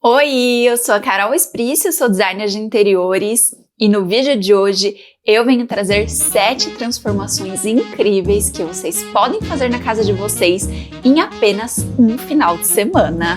Oi, eu sou a Carol Esprício, sou designer de interiores e no vídeo de hoje eu venho trazer 7 transformações incríveis que vocês podem fazer na casa de vocês em apenas um final de semana.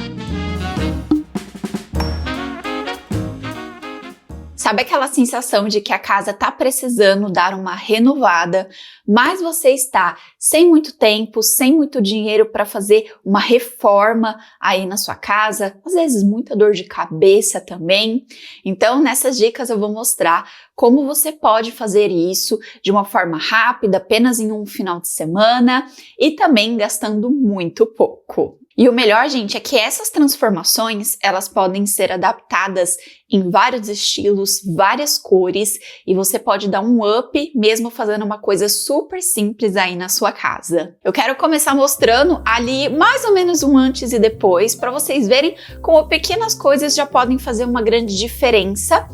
Sabe aquela sensação de que a casa está precisando dar uma renovada, mas você está sem muito tempo, sem muito dinheiro para fazer uma reforma aí na sua casa, às vezes muita dor de cabeça também. Então, nessas dicas eu vou mostrar como você pode fazer isso de uma forma rápida, apenas em um final de semana e também gastando muito pouco. E o melhor, gente, é que essas transformações, elas podem ser adaptadas em vários estilos, várias cores, e você pode dar um up mesmo fazendo uma coisa super simples aí na sua casa. Eu quero começar mostrando ali mais ou menos um antes e depois, para vocês verem como pequenas coisas já podem fazer uma grande diferença.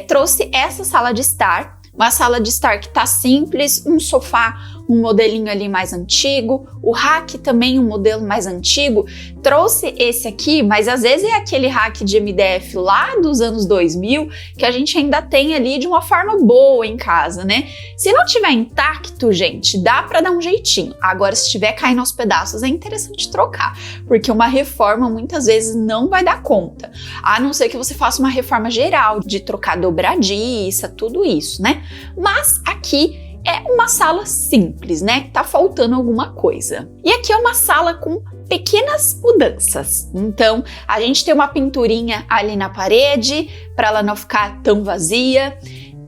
Trouxe essa sala de estar, uma sala de estar que tá simples, um sofá, um modelinho ali mais antigo, o rack também um modelo mais antigo. Trouxe esse aqui, mas às vezes é aquele rack de MDF lá dos anos 2000 que a gente ainda tem ali de uma forma boa em casa, né? Se não tiver intacto, gente, dá pra dar um jeitinho. Agora, se estiver caindo aos pedaços, é interessante trocar, porque uma reforma muitas vezes não vai dar conta, a não ser que você faça uma reforma geral, de trocar dobradiça, tudo isso, né? Mas aqui é uma sala simples, né? Tá faltando alguma coisa. E aqui é uma sala com pequenas mudanças. Então, a gente tem uma pinturinha ali na parede para ela não ficar tão vazia.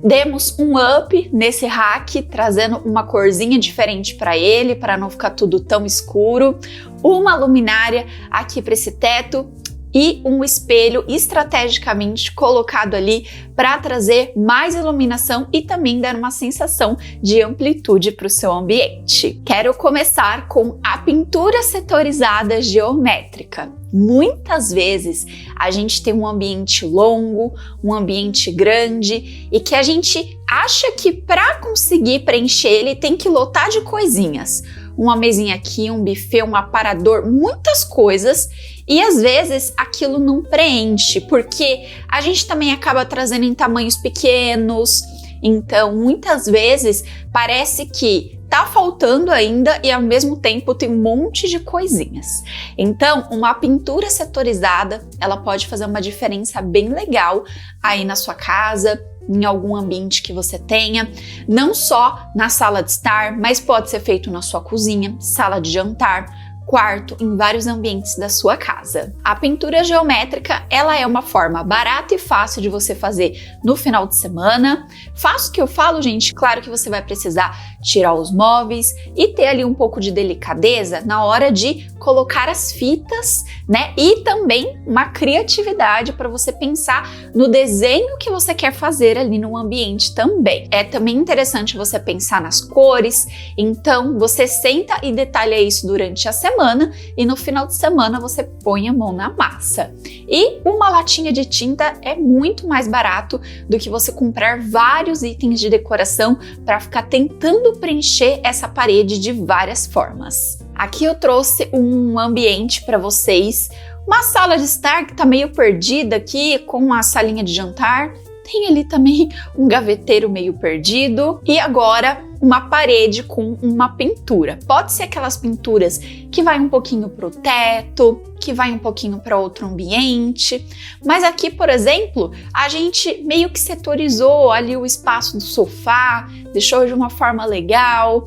Demos um up nesse rack, trazendo uma corzinha diferente para ele, para não ficar tudo tão escuro. Uma luminária aqui para esse teto e um espelho estrategicamente colocado ali para trazer mais iluminação e também dar uma sensação de amplitude para o seu ambiente. Quero começar com a pintura setorizada geométrica. Muitas vezes a gente tem um ambiente longo, um ambiente grande e que a gente acha que para conseguir preencher ele tem que lotar de coisinhas. Uma mesinha aqui, um buffet, um aparador, muitas coisas, e às vezes aquilo não preenche, porque a gente também acaba trazendo em tamanhos pequenos, então muitas vezes parece que tá faltando ainda e ao mesmo tempo tem um monte de coisinhas. Então, uma pintura setorizada, ela pode fazer uma diferença bem legal aí na sua casa, em algum ambiente que você tenha, não só na sala de estar, mas pode ser feito na sua cozinha, sala de jantar, quarto, em vários ambientes da sua casa. A pintura geométrica, ela é uma forma barata e fácil de você fazer no final de semana. Fácil que eu falo, gente, claro que você vai precisar tirar os móveis e ter ali um pouco de delicadeza na hora de colocar as fitas, né? E também uma criatividade para você pensar no desenho que você quer fazer ali no ambiente também. É também interessante você pensar nas cores, então você senta e detalha isso durante a semana e no final de semana você põe a mão na massa. E uma latinha de tinta é muito mais barato do que você comprar vários itens de decoração para ficar tentando preencher essa parede de várias formas. Aqui eu trouxe um ambiente para vocês, uma sala de estar que tá meio perdida aqui com a salinha de jantar. Tem ali também um gaveteiro meio perdido e agora uma parede com uma pintura. Pode ser aquelas pinturas que vai um pouquinho para o teto, que vai um pouquinho para outro ambiente, mas aqui, por exemplo, a gente meio que setorizou ali o espaço do sofá, deixou de uma forma legal.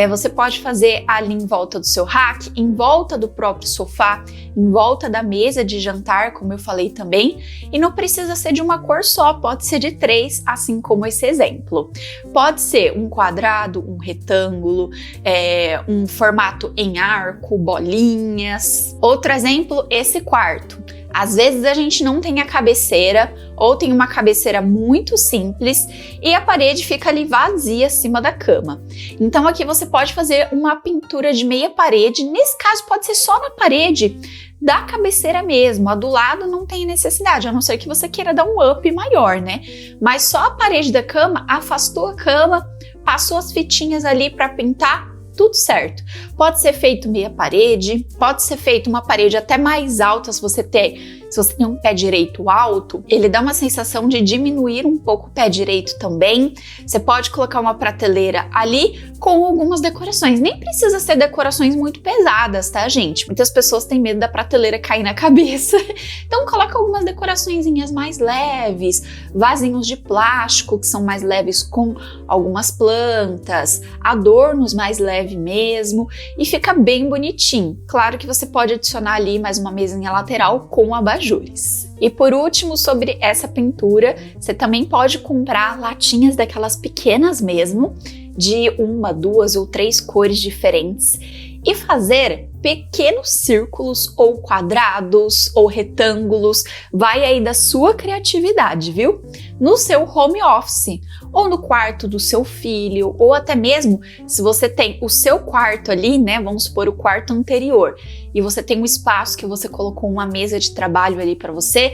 Você pode fazer ali em volta do seu rack, em volta do próprio sofá, em volta da mesa de jantar, como eu falei também, e não precisa ser de uma cor só, pode ser de 3, assim como esse exemplo. Pode ser um quadrado, um retângulo, um formato em arco, bolinhas. Outro exemplo, esse quarto. Às vezes a gente não tem a cabeceira ou tem uma cabeceira muito simples e a parede fica ali vazia acima da cama. Então aqui você pode fazer uma pintura de meia parede, nesse caso pode ser só na parede da cabeceira mesmo, a do lado não tem necessidade, a não ser que você queira dar um up maior, né? Mas só a parede da cama, afastou a cama, passou as fitinhas ali para pintar, tudo certo. Pode ser feito meia parede, pode ser feito uma parede até mais alta se você se você tem um pé direito alto, ele dá uma sensação de diminuir um pouco o pé direito também. Você pode colocar uma prateleira ali com algumas decorações. Nem precisa ser decorações muito pesadas, tá, gente? Muitas pessoas têm medo da prateleira cair na cabeça. Então coloca algumas decoraçõezinhas mais leves, vasinhos de plástico que são mais leves com algumas plantas, adornos mais leves mesmo, e fica bem bonitinho. Claro que você pode adicionar ali mais uma mesinha lateral com abajures. E por último, sobre essa pintura, você também pode comprar latinhas daquelas pequenas mesmo, de 1, 2 ou 3 cores diferentes, e fazer pequenos círculos ou quadrados ou retângulos, vai aí da sua criatividade, viu? No seu home office, ou no quarto do seu filho, ou até mesmo se você tem o seu quarto ali, né? Vamos supor o quarto anterior, e você tem um espaço que você colocou uma mesa de trabalho ali para você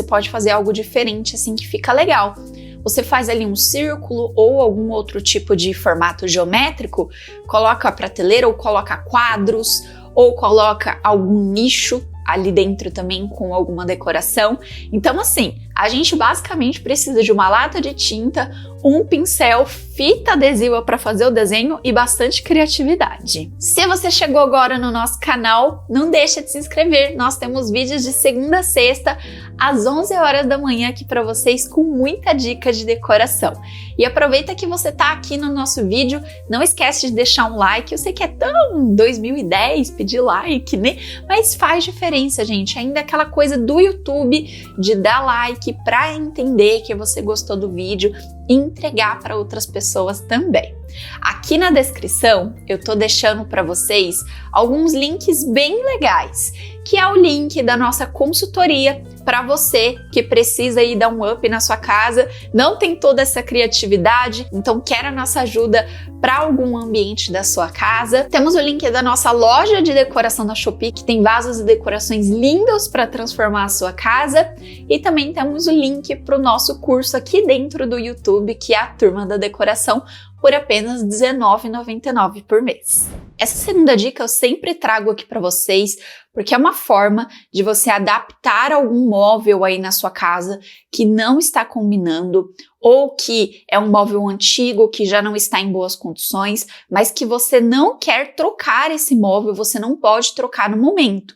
pode fazer algo diferente assim que fica legal. Você faz ali um círculo ou algum outro tipo de formato geométrico, coloca a prateleira ou coloca quadros ou coloca algum nicho ali dentro também com alguma decoração. Então assim, a gente basicamente precisa de uma lata de tinta, um pincel, fita adesiva para fazer o desenho e bastante criatividade. Se você chegou agora no nosso canal, não deixa de se inscrever. Nós temos vídeos de segunda a sexta às 11 horas da manhã aqui para vocês com muita dica de decoração. E aproveita que você tá aqui no nosso vídeo, não esquece de deixar um like. Eu sei que é tão 2010 pedir like, né? Mas faz diferença, gente. Ainda aquela coisa do YouTube de dar like para entender que você gostou do vídeo e entregar para outras pessoas também. Aqui na descrição eu tô deixando para vocês alguns links bem legais, que é o link da nossa consultoria para você que precisa ir dar um up na sua casa, não tem toda essa criatividade, então quer a nossa ajuda para algum ambiente da sua casa. Temos o link da nossa loja de decoração da Shopee, que tem vasos e decorações lindos para transformar a sua casa, e também temos o link para o nosso curso aqui dentro do YouTube, que é a Turma da Decoração, por apenas R$19,99 por mês. Essa segunda dica eu sempre trago aqui para vocês, porque é uma forma de você adaptar algum móvel aí na sua casa que não está combinando, ou que é um móvel antigo que já não está em boas condições, mas que você não quer trocar esse móvel, você não pode trocar no momento,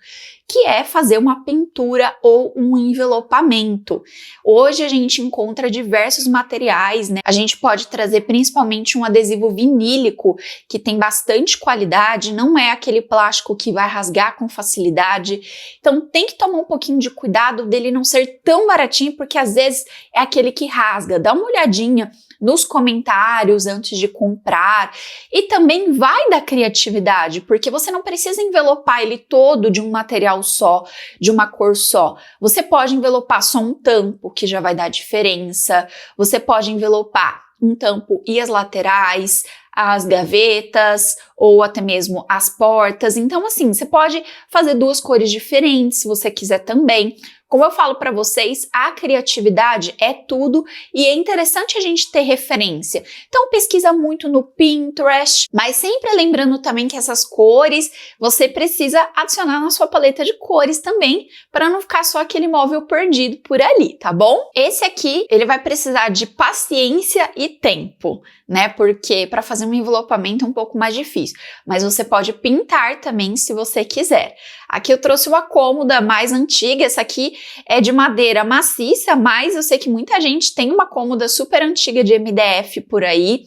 que é fazer uma pintura ou um envelopamento. Hoje a gente encontra diversos materiais, né? A gente pode trazer principalmente um adesivo vinílico que tem bastante qualidade, não é aquele plástico que vai rasgar com facilidade. Então tem que tomar um pouquinho de cuidado dele não ser tão baratinho, porque às vezes é aquele que rasga. Dá uma olhadinha nos comentários antes de comprar, e também vai da criatividade, porque você não precisa envelopar ele todo de um material só, de uma cor só. Você pode envelopar só um tampo, que já vai dar diferença. Você pode envelopar um tampo e as laterais, as gavetas ou até mesmo as portas. Então assim, você pode fazer 2 cores diferentes se você quiser também. Como eu falo para vocês, a criatividade é tudo e é interessante a gente ter referência. Então pesquisa muito no Pinterest, mas sempre lembrando também que essas cores você precisa adicionar na sua paleta de cores também, para não ficar só aquele móvel perdido por ali, tá bom? Esse aqui, ele vai precisar de paciência e tempo, né? Porque para fazer um envelopamento é um pouco mais difícil, mas você pode pintar também se você quiser. Aqui eu trouxe uma cômoda mais antiga, essa aqui é de madeira maciça, mas eu sei que muita gente tem uma cômoda super antiga de MDF por aí.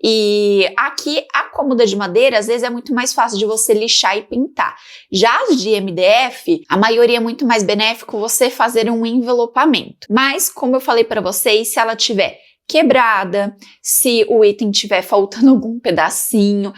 E aqui a cômoda de madeira às vezes é muito mais fácil de você lixar e pintar. Já as de MDF, a maioria é muito mais benéfico você fazer um envelopamento. Mas como eu falei para vocês, se ela tiver quebrada, se o item tiver faltando algum pedacinho,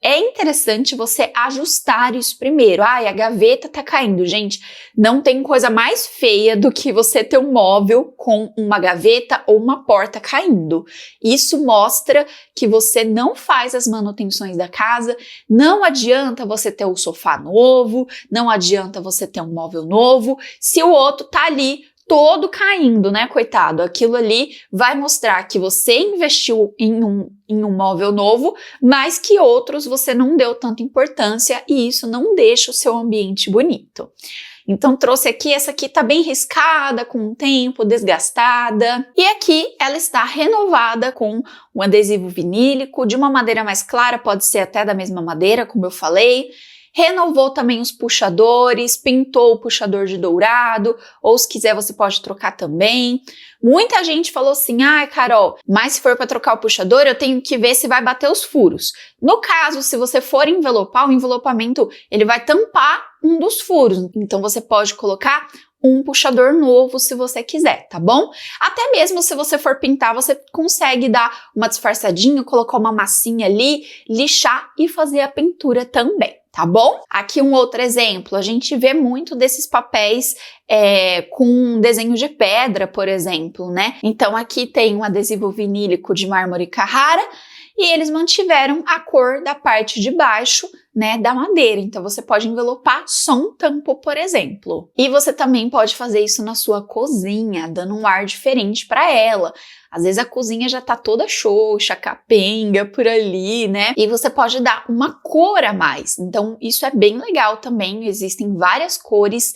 é interessante você ajustar isso primeiro. Ai, a gaveta tá caindo. Gente, não tem coisa mais feia do que você ter um móvel com uma gaveta ou uma porta caindo. Isso mostra que você não faz as manutenções da casa. Não adianta você ter o sofá novo, não adianta você ter um móvel novo, se o outro tá ali todo caindo, né, coitado? Aquilo ali vai mostrar que você investiu em um móvel novo, mas que outros você não deu tanta importância, e isso não deixa o seu ambiente bonito. Então trouxe aqui, essa aqui tá bem riscada, com o tempo, desgastada. E aqui ela está renovada com um adesivo vinílico, de uma madeira mais clara, pode ser até da mesma madeira, como eu falei. Renovou também os puxadores, pintou o puxador de dourado, ou se quiser você pode trocar também. Muita gente falou assim, Carol, mas se for para trocar o puxador, eu tenho que ver se vai bater os furos. No caso, se você for envelopar, o envelopamento ele vai tampar um dos furos, então você pode colocar um puxador novo se você quiser, tá bom? Até mesmo se você for pintar, você consegue dar uma disfarçadinha, colocar uma massinha ali, lixar e fazer a pintura também, tá bom? Aqui um outro exemplo, a gente vê muito desses papéis com desenho de pedra, por exemplo, né? Então aqui tem um adesivo vinílico de mármore Carrara, e eles mantiveram a cor da parte de baixo, né, da madeira. Então você pode envelopar só um tampo, por exemplo. E você também pode fazer isso na sua cozinha, dando um ar diferente para ela. Às vezes a cozinha já tá toda xoxa, capenga por ali, né? E você pode dar uma cor a mais. Então isso é bem legal também. Existem várias cores,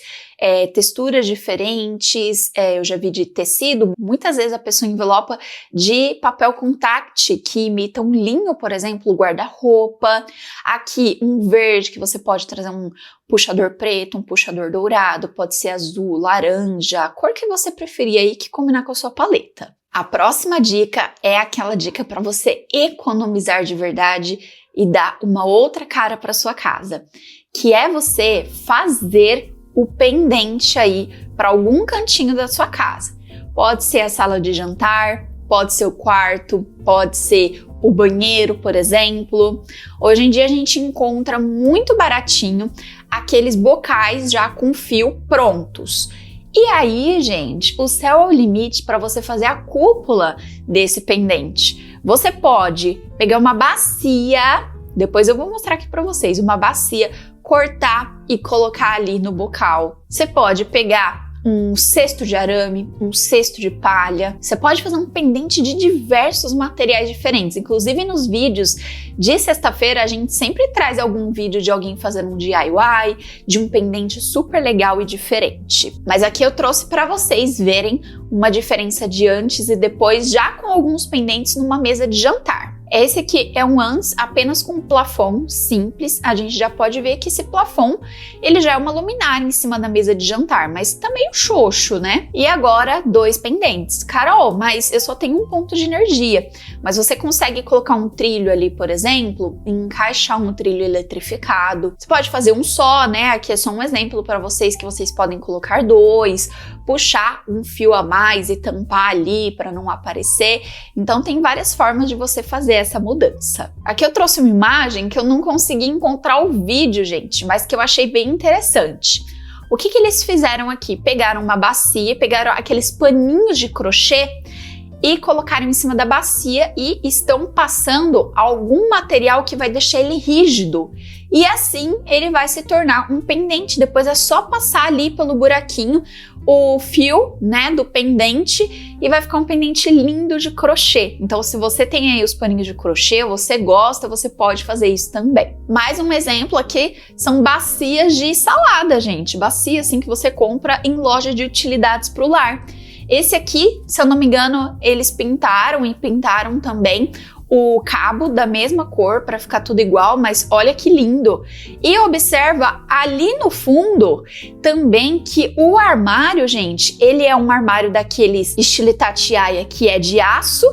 texturas diferentes. Eu já vi de tecido. Muitas vezes a pessoa envelopa de papel contact que imita um linho, por exemplo, guarda-roupa. Aqui um verde que você pode trazer um puxador preto, um puxador dourado, pode ser azul, laranja, a cor que você preferir aí que combinar com a sua paleta. A próxima dica é aquela dica para você economizar de verdade e dar uma outra cara para sua casa, que é você fazer o pendente aí para algum cantinho da sua casa. Pode ser a sala de jantar, pode ser o quarto, pode ser o banheiro, por exemplo. Hoje em dia a gente encontra muito baratinho aqueles bocais já com fio prontos. E aí, gente, o céu é o limite para você fazer a cúpula desse pendente. Você pode pegar uma bacia, depois eu vou mostrar aqui para vocês, uma bacia, cortar e colocar ali no bocal. Você pode pegar um cesto de arame, um cesto de palha. Você pode fazer um pendente de diversos materiais diferentes. Inclusive nos vídeos de sexta-feira a gente sempre traz algum vídeo de alguém fazendo um DIY, de um pendente super legal e diferente. Mas aqui eu trouxe para vocês verem uma diferença de antes e depois, já com alguns pendentes numa mesa de jantar. Esse aqui é um antes apenas com um plafond simples. A gente já pode ver que esse plafond, ele já é uma luminária em cima da mesa de jantar, mas tá meio xoxo, né? E agora, dois pendentes. Carol, mas eu só tenho um ponto de energia. Mas você consegue colocar um trilho ali, por exemplo, e encaixar um trilho eletrificado. Você pode fazer um só, né? Aqui é só um exemplo para vocês que vocês podem colocar dois, puxar um fio a mais e tampar ali para não aparecer. Então tem várias formas de você fazer essa mudança. Aqui eu trouxe uma imagem que eu não consegui encontrar o vídeo, gente, mas que eu achei bem interessante. O que eles fizeram aqui? Pegaram uma bacia, pegaram aqueles paninhos de crochê e colocaram em cima da bacia e estão passando algum material que vai deixar ele rígido. E assim ele vai se tornar um pendente. Depois é só passar ali pelo buraquinho o fio, né, do pendente e vai ficar um pendente lindo de crochê. Então, se você tem aí os paninhos de crochê, você gosta, você pode fazer isso também. Mais um exemplo aqui são bacias de salada, gente. Bacia assim que você compra em loja de utilidades para o lar. Esse aqui, se eu não me engano, eles pintaram e pintaram também o cabo da mesma cor para ficar tudo igual, mas olha que lindo! E observa ali no fundo também que o armário, gente, ele é um armário daqueles estilo Itatiaia que é de aço.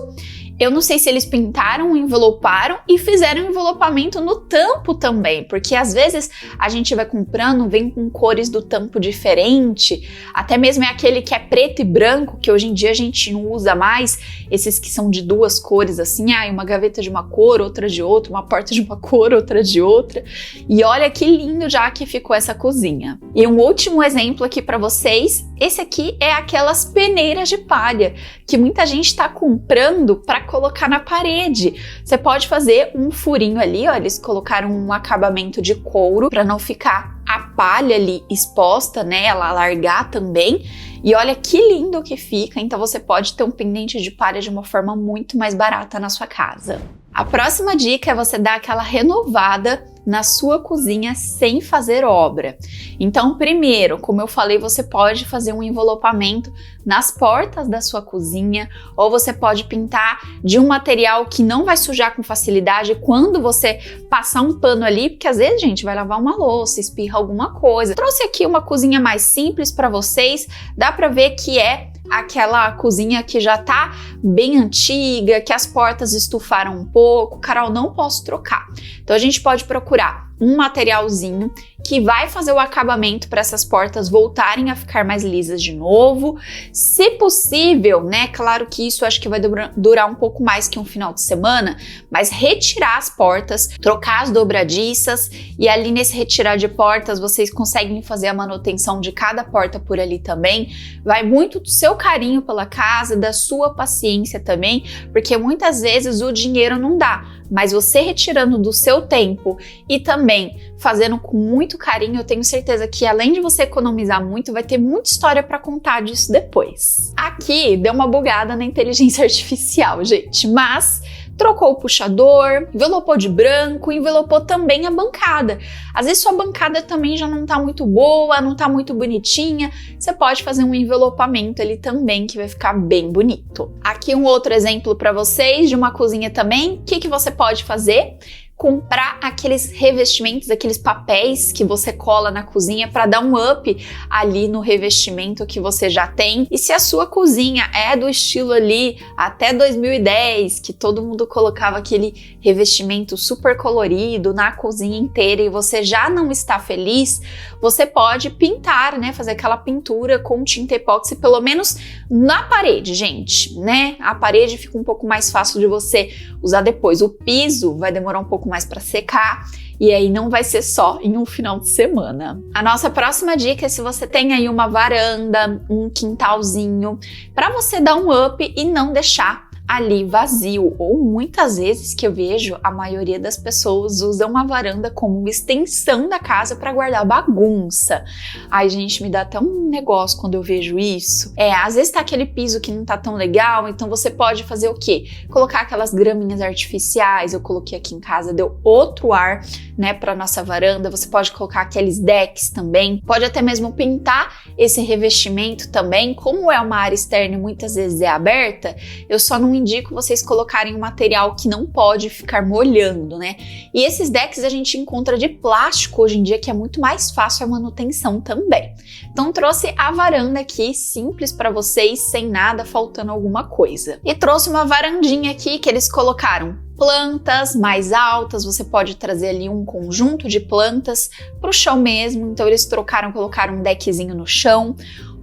Eu não sei se eles pintaram, enveloparam e fizeram envelopamento no tampo também, porque às vezes a gente vai comprando, vem com cores do tampo diferente, até mesmo é aquele que é preto e branco, que hoje em dia a gente não usa mais, esses que são de duas cores assim, uma gaveta de uma cor, outra de outra, uma porta de uma cor, outra de outra. E olha que lindo já que ficou essa cozinha. E um último exemplo aqui para vocês, esse aqui é aquelas peneiras de palha, que muita gente está comprando para colocar na parede. Você pode fazer um furinho ali, ó, eles colocaram um acabamento de couro para não ficar a palha ali exposta, né, ela largar também. E olha que lindo que fica, então você pode ter um pendente de palha de uma forma muito mais barata na sua casa. A próxima dica é você dar aquela renovada na sua cozinha sem fazer obra. Então, primeiro, como eu falei, você pode fazer um envelopamento nas portas da sua cozinha, ou você pode pintar de um material que não vai sujar com facilidade quando você passar um pano ali, porque às vezes, gente, vai lavar uma louça, espirra alguma coisa. Trouxe aqui uma cozinha mais simples para vocês, dá para ver que é aquela cozinha que já tá bem antiga, que as portas estufaram um pouco. Carol, não posso trocar. Então a gente pode procurar um materialzinho que vai fazer o acabamento para essas portas voltarem a ficar mais lisas de novo. Se possível, né? Claro que isso acho que vai durar um pouco mais que um final de semana, mas retirar as portas, trocar as dobradiças, e ali nesse retirar de portas vocês conseguem fazer a manutenção de cada porta por ali também. Vai muito do seu carinho pela casa, da sua paciência também, porque muitas vezes o dinheiro não dá, mas você retirando do seu tempo e também fazendo com muito carinho, eu tenho certeza que além de você economizar muito, vai ter muita história para contar disso depois. Aqui deu uma bugada na inteligência artificial, gente, mas trocou o puxador, envelopou de branco, envelopou também a bancada. Às vezes sua bancada também já não tá muito boa, não tá muito bonitinha, você pode fazer um envelopamento ali também que vai ficar bem bonito. Aqui um outro exemplo para vocês de uma cozinha também. O que você pode fazer? Comprar aqueles revestimentos, aqueles papéis que você cola na cozinha para dar um up ali no revestimento que você já tem. E se a sua cozinha é do estilo ali até 2010, que todo mundo colocava aquele revestimento super colorido na cozinha inteira e você já não está feliz, você pode pintar, né? Fazer aquela pintura com tinta epóxi, pelo menos na parede, gente, né? A parede fica um pouco mais fácil de você usar depois. O piso vai demorar um pouco mais para secar e aí não vai ser só em um final de semana. A nossa próxima dica é se você tem aí uma varanda, um quintalzinho, para você dar um up e não deixar ali vazio, ou muitas vezes que eu vejo a maioria das pessoas usam a varanda como uma extensão da casa para guardar bagunça. Ai, gente, me dá até um negócio quando eu vejo isso. Às vezes tá aquele piso que não tá tão legal, então você pode fazer o quê? Colocar aquelas graminhas artificiais. Eu coloquei aqui em casa, deu outro ar, né, para nossa varanda. Você pode colocar aqueles decks também, pode até mesmo pintar esse revestimento também. Como é uma área externa e muitas vezes é aberta, eu só não indico vocês colocarem um material que não pode ficar molhando, né? E esses decks a gente encontra de plástico hoje em dia, que é muito mais fácil a manutenção também. Então trouxe a varanda aqui, simples para vocês, sem nada faltando alguma coisa. E trouxe uma varandinha aqui que eles colocaram plantas mais altas, você pode trazer ali um conjunto de plantas para o chão mesmo, então eles colocaram um deckzinho no chão,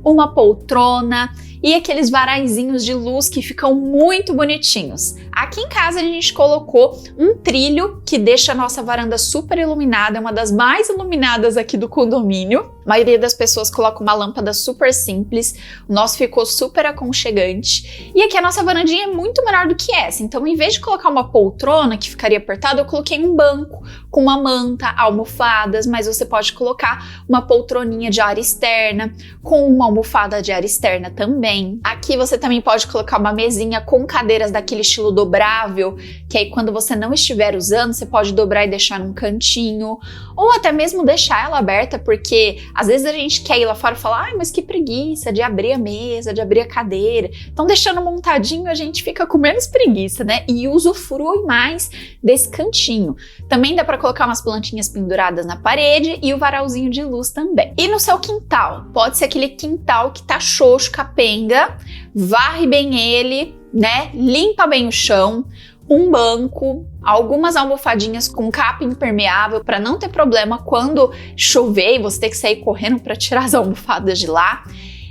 uma poltrona e aqueles varaizinhos de luz que ficam muito bonitinhos. Aqui em casa a gente colocou um trilho que deixa a nossa varanda super iluminada, é uma das mais iluminadas aqui do condomínio. A maioria das pessoas coloca uma lâmpada super simples, o nosso ficou super aconchegante. E aqui a nossa varandinha é muito menor do que essa, então em vez de colocar uma poltrona que ficaria apertada, eu coloquei um banco com uma manta, almofadas, mas você pode colocar uma poltroninha de área externa, com uma almofada de área externa também. Aqui você também pode colocar uma mesinha com cadeiras daquele estilo dobrável, que aí quando você não estiver usando, você pode dobrar e deixar num cantinho, ou até mesmo deixar ela aberta, porque às vezes a gente quer ir lá fora e falar, ai, mas que preguiça de abrir a mesa, de abrir a cadeira. Então deixando montadinho a gente fica com menos preguiça, né? E usufrui mais desse cantinho. Também dá para colocar umas plantinhas penduradas na parede e o varalzinho de luz também. E no seu quintal, pode ser aquele quintal que tá xoxo, capenga, varre bem ele, né? Limpa bem o chão, um banco, algumas almofadinhas com capa impermeável para não ter problema quando chover e você ter que sair correndo para tirar as almofadas de lá.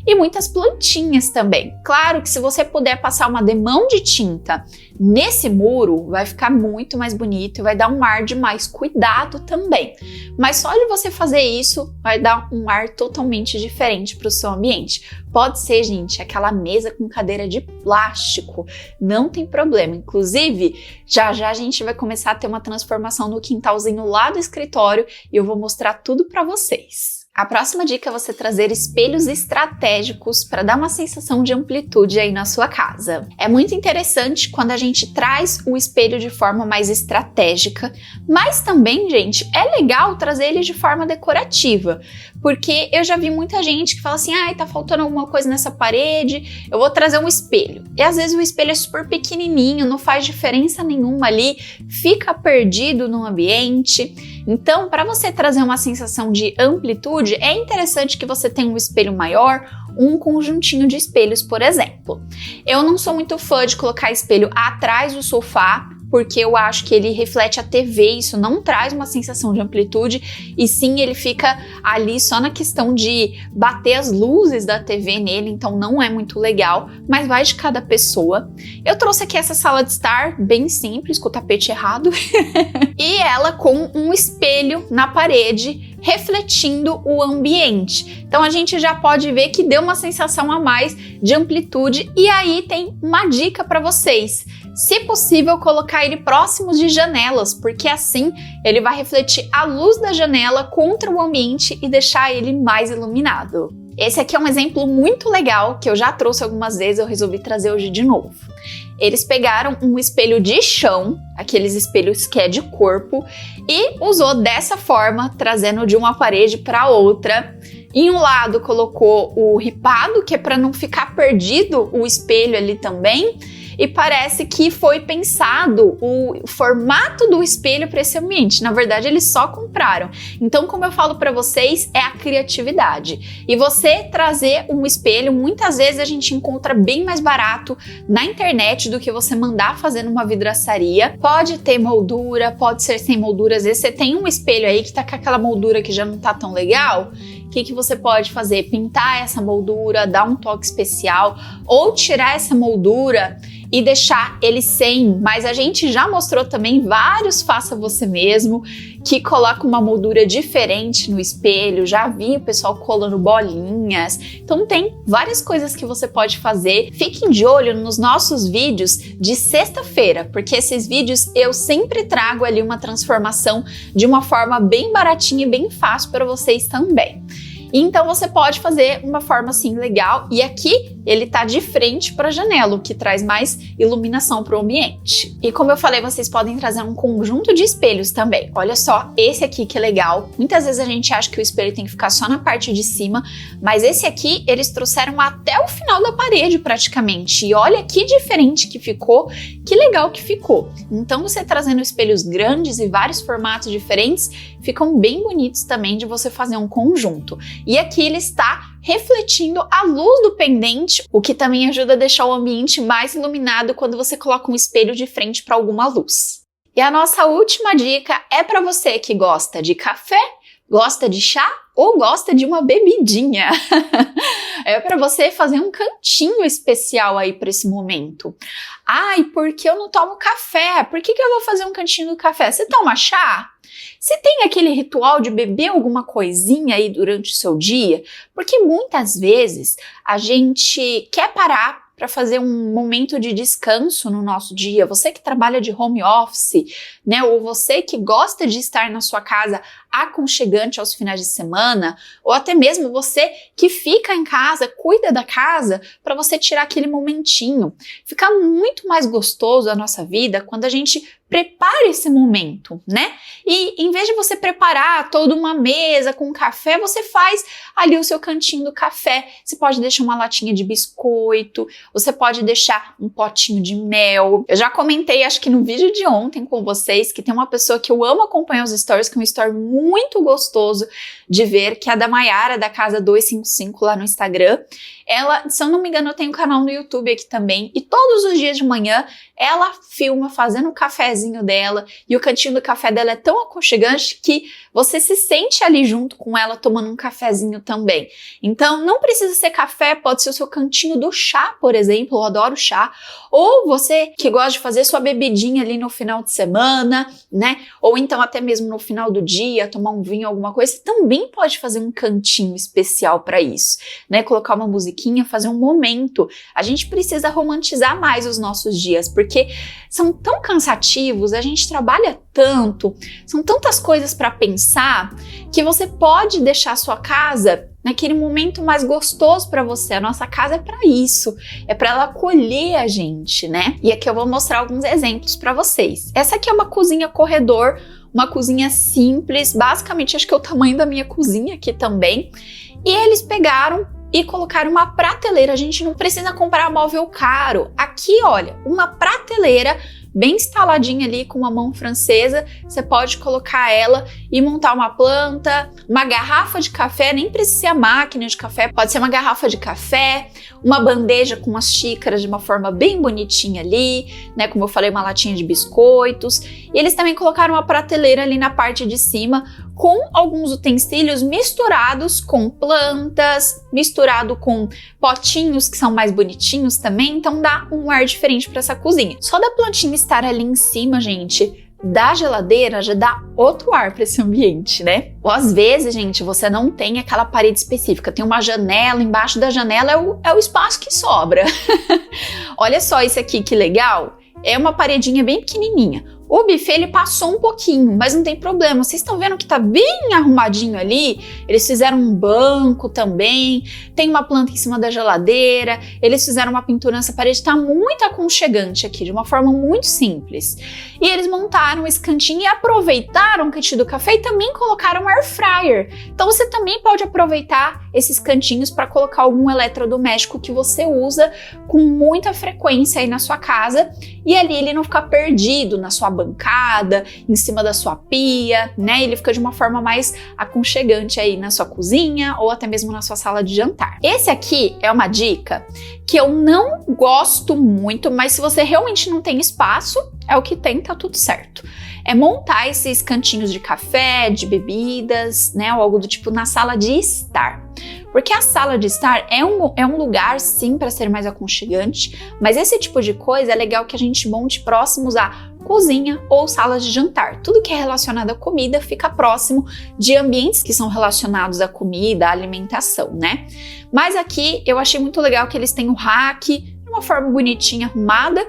E muitas plantinhas também. Claro que se você puder passar uma demão de tinta nesse muro, vai ficar muito mais bonito e vai dar um ar de mais cuidado também. Mas só de você fazer isso, vai dar um ar totalmente diferente para o seu ambiente. Pode ser, gente, aquela mesa com cadeira de plástico, não tem problema. Inclusive, já já a gente vai começar a ter uma transformação no quintalzinho lá do escritório e eu vou mostrar tudo para vocês. A próxima dica é você trazer espelhos estratégicos para dar uma sensação de amplitude aí na sua casa. É muito interessante quando a gente traz o espelho de forma mais estratégica, mas também, gente, é legal trazer ele de forma decorativa, porque eu já vi muita gente que fala assim, tá faltando alguma coisa nessa parede, eu vou trazer um espelho. E às vezes o espelho é super pequenininho, não faz diferença nenhuma ali, fica perdido no ambiente. Então, para você trazer uma sensação de amplitude, é interessante que você tenha um espelho maior, um conjuntinho de espelhos, por exemplo. Eu não sou muito fã de colocar espelho atrás do sofá, porque eu acho que ele reflete a TV, isso não traz uma sensação de amplitude, e sim ele fica ali só na questão de bater as luzes da TV nele, então não é muito legal, mas vai de cada pessoa. Eu trouxe aqui essa sala de estar bem simples, com o tapete errado, e ela com um espelho na parede, refletindo o ambiente. Então a gente já pode ver que deu uma sensação a mais de amplitude, e aí tem uma dica para vocês. Se possível, colocar ele próximos de janelas, porque assim ele vai refletir a luz da janela contra o ambiente e deixar ele mais iluminado. Esse aqui é um exemplo muito legal que eu já trouxe algumas vezes, eu resolvi trazer hoje de novo. Eles pegaram um espelho de chão, aqueles espelhos que é de corpo, e usou dessa forma, trazendo de uma parede para outra. Em um lado colocou o ripado, que é para não ficar perdido o espelho ali também, e parece que foi pensado o formato do espelho para esse ambiente. Na verdade, eles só compraram. Então, como eu falo para vocês, é a criatividade. E você trazer um espelho, muitas vezes a gente encontra bem mais barato na internet do que você mandar fazer numa vidraçaria. Pode ter moldura, pode ser sem moldura. Às vezes você tem um espelho aí que tá com aquela moldura que já não tá tão legal. O que você pode fazer? Pintar essa moldura, dar um toque especial, ou tirar essa moldura e deixar ele sem, mas a gente já mostrou também vários faça você mesmo, que coloca uma moldura diferente no espelho, já vi o pessoal colando bolinhas, então tem várias coisas que você pode fazer. Fiquem de olho nos nossos vídeos de sexta-feira, porque esses vídeos eu sempre trago ali uma transformação de uma forma bem baratinha e bem fácil para vocês também. Então você pode fazer uma forma assim legal, e aqui ele tá de frente para a janela, o que traz mais iluminação para o ambiente. E como eu falei, vocês podem trazer um conjunto de espelhos também. Olha só, esse aqui que é legal. Muitas vezes a gente acha que o espelho tem que ficar só na parte de cima, mas esse aqui eles trouxeram até o final da parede praticamente. E olha que diferente que ficou, que legal que ficou. Então você trazendo espelhos grandes e vários formatos diferentes, ficam bem bonitos também de você fazer um conjunto. E aqui ele está refletindo a luz do pendente, o que também ajuda a deixar o ambiente mais iluminado quando você coloca um espelho de frente para alguma luz. E a nossa última dica é para você que gosta de café, gosta de chá ou gosta de uma bebidinha. É para você fazer um cantinho especial aí para esse momento. Ai, porque eu não tomo café? Por que eu vou fazer um cantinho do café? Você toma chá? Você tem aquele ritual de beber alguma coisinha aí durante o seu dia? Porque muitas vezes a gente quer parar para fazer um momento de descanso no nosso dia. Você que trabalha de home office, né? Ou você que gosta de estar na sua casa aconchegante aos finais de semana, ou até mesmo você que fica em casa, cuida da casa, para você tirar aquele momentinho. Fica muito mais gostoso a nossa vida quando a gente prepara esse momento, né? E em vez de você preparar toda uma mesa com café, você faz ali o seu cantinho do café. Você pode deixar uma latinha de biscoito, você pode deixar um potinho de mel. Eu já comentei, acho que no vídeo de ontem com vocês, que tem uma pessoa que eu amo acompanhar os stories, que é um story muito gostoso de ver, que é a da Maiara, da Casa 255 lá no Instagram. Ela, se eu não me engano, tem um canal no YouTube aqui também, e todos os dias de manhã ela filma fazendo o cafezinho dela, e o cantinho do café dela é tão aconchegante que você se sente ali junto com ela tomando um cafezinho também. Então não precisa ser café, pode ser o seu cantinho do chá, por exemplo, eu adoro chá, ou você que gosta de fazer sua bebidinha ali no final de semana, né? Ou então até mesmo no final do dia, dia, tomar um vinho, alguma coisa, você também pode fazer um cantinho especial para isso, né? Colocar uma musiquinha, fazer um momento. A gente precisa romantizar mais os nossos dias, porque são tão cansativos, a gente trabalha tanto, são tantas coisas para pensar, que você pode deixar a sua casa naquele momento mais gostoso para você. A nossa casa é para isso, é para ela acolher a gente, né? E aqui eu vou mostrar alguns exemplos para vocês. Essa aqui é uma cozinha corredor, uma cozinha simples, basicamente acho que é o tamanho da minha cozinha aqui também. E eles pegaram e colocaram uma prateleira. A gente não precisa comprar móvel caro. Aqui, olha, uma prateleira bem instaladinha ali com uma mão francesa, você pode colocar ela e montar uma planta, uma garrafa de café, nem precisa ser a máquina de café, pode ser uma garrafa de café, uma bandeja com umas xícaras de uma forma bem bonitinha ali, né, como eu falei, uma latinha de biscoitos. E eles também colocaram uma prateleira ali na parte de cima com alguns utensílios misturados com plantas, misturado com potinhos que são mais bonitinhos também, então dá um ar diferente para essa cozinha. Só da plantinha estar ali em cima, gente, da geladeira já dá outro ar para esse ambiente, né? Ou às vezes, gente, você não tem aquela parede específica, tem uma janela, embaixo da janela é o espaço que sobra. Olha só isso aqui, que legal! É uma paredinha bem pequenininha. O buffet ele passou um pouquinho, mas não tem problema. Vocês estão vendo que tá bem arrumadinho ali? Eles fizeram um banco também, tem uma planta em cima da geladeira, eles fizeram uma pintura nessa parede, tá muito aconchegante aqui, de uma forma muito simples. E eles montaram esse cantinho e aproveitaram o cantinho do café e também colocaram um air fryer. Então você também pode aproveitar esses cantinhos para colocar algum eletrodoméstico que você usa com muita frequência aí na sua casa, e ali ele não ficar perdido na sua bancada, em cima da sua pia, né? Ele fica de uma forma mais aconchegante aí na sua cozinha ou até mesmo na sua sala de jantar. Esse aqui é uma dica que eu não gosto muito, mas se você realmente não tem espaço, é o que tem, tá tudo certo. É montar esses cantinhos de café, de bebidas, né, ou algo do tipo na sala de estar. Porque a sala de estar é um lugar, sim, para ser mais aconchegante, mas esse tipo de coisa é legal que a gente monte próximos à cozinha ou sala de jantar. Tudo que é relacionado à comida fica próximo de ambientes que são relacionados à comida, à alimentação, né? Mas aqui eu achei muito legal que eles têm o rack de uma forma bonitinha, arrumada,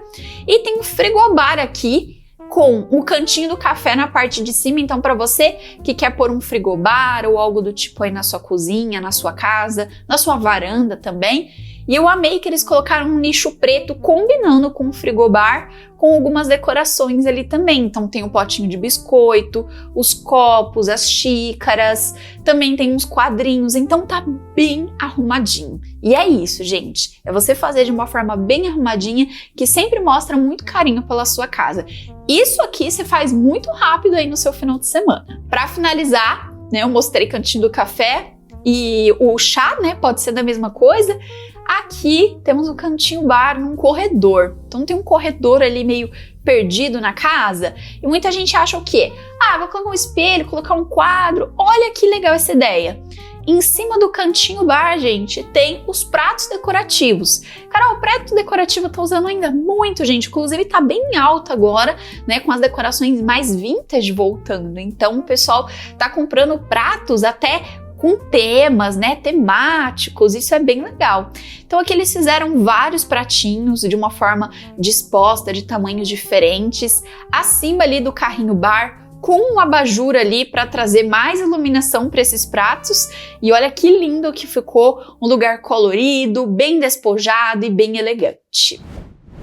e tem um frigobar aqui, com um cantinho do café na parte de cima. Então, para você que quer pôr um frigobar ou algo do tipo aí na sua cozinha, na sua casa, na sua varanda também. E eu amei que eles colocaram um nicho preto combinando com o frigobar, com algumas decorações ali também. Então tem um potinho de biscoito, os copos, as xícaras, também tem uns quadrinhos, então tá bem arrumadinho. E é isso, gente, é você fazer de uma forma bem arrumadinha, que sempre mostra muito carinho pela sua casa. Isso aqui você faz muito rápido aí no seu final de semana. Para finalizar, né, eu mostrei cantinho do café e o chá, né, pode ser da mesma coisa. Aqui temos um cantinho bar num corredor. Então tem um corredor ali meio perdido na casa e muita gente acha o quê? Ah, vou colocar um espelho, colocar um quadro. Olha que legal essa ideia. Em cima do cantinho bar, gente, tem os pratos decorativos. Carol, o prato decorativo tá usando ainda muito, gente. Inclusive tá bem alto agora, né, com as decorações mais vintage voltando. Então o pessoal tá comprando pratos até com temas, né, temáticos, isso é bem legal. Então aqui eles fizeram vários pratinhos de uma forma disposta, de tamanhos diferentes, acima ali do carrinho bar, com um abajur ali para trazer mais iluminação para esses pratos. E olha que lindo que ficou, um lugar colorido, bem despojado e bem elegante.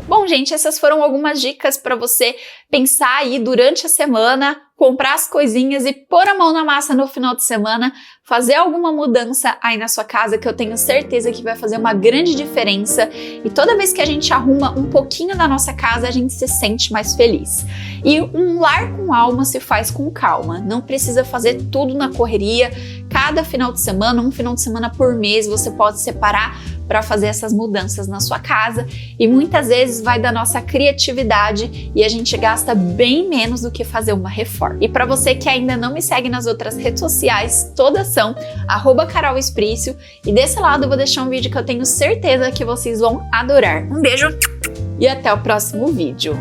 Bom, gente, essas foram algumas dicas para você pensar aí durante a semana, comprar as coisinhas e pôr a mão na massa no final de semana, fazer alguma mudança aí na sua casa que eu tenho certeza que vai fazer uma grande diferença. E toda vez que a gente arruma um pouquinho da nossa casa, a gente se sente mais feliz. E um lar com alma se faz com calma, não precisa fazer tudo na correria. Cada final de semana, um final de semana por mês, você pode separar para fazer essas mudanças na sua casa, e muitas vezes vai da nossa criatividade e a gente gasta bem menos do que fazer uma reforma. E para você que ainda não me segue nas outras redes sociais, todas são @carolesprício, e desse lado eu vou deixar um vídeo que eu tenho certeza que vocês vão adorar. Um beijo e até o próximo vídeo.